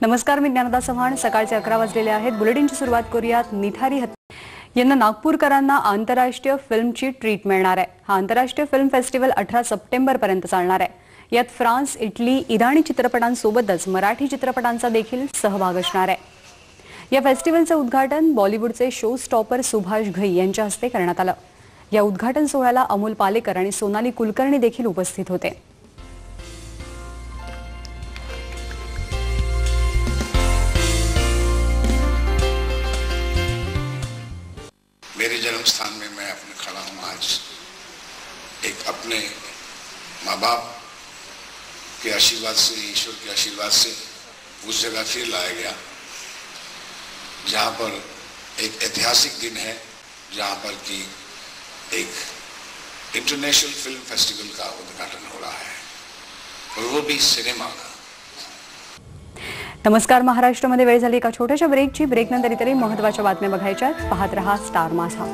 नमस्कार, मी ज्ञानदा चव्हाण. सकाळचे 11 वाजलेले आहेत. बुलेटिनची सुरुवात करूयात. निठारी यांना नागपूरकरांना आंतरराष्ट्रीय फिल्मची ट्रीट मिळणार आहे. हा आंतरराष्ट्रीय फिल्म फेस्टिवल 18 सप्टेंबर पर्यंत चालणार आहे. यात फ्रान्स, इटली, इराणी चित्रपटांसोबतच मराठी चित्रपटांचा देखील सहभाग असणार आहे. या फेस्टिवलचं उद्घाटन बॉलिवूडचे शो स्टॉपर सुभाष घई यांच्या हस्ते करण्यात आलं. या उद्घाटन सोहळ्याला अमोल पालेकर आणि सोनाली कुलकर्णी देखील उपस्थित होते. मेरे जन्म स्थान में मैं अपने खड़ा हूँ. आज एक अपने माँ बाप के आशीर्वाद से, ईश्वर के आशीर्वाद से उस जगह फिर लाया गया जहाँ पर एक ऐतिहासिक दिन है, जहाँ पर कि एक इंटरनेशनल फिल्म फेस्टिवल का उद्घाटन हो रहा है, और वो भी सिनेमा का. नमस्कार. महाराष्ट्रामध्ये वेळ झाली एका छोट्याशा ब्रेकची. ब्रेकनंतर इतरही महत्त्वाच्या बातम्या बघायच्या. पाहत रहा स्टार माझा.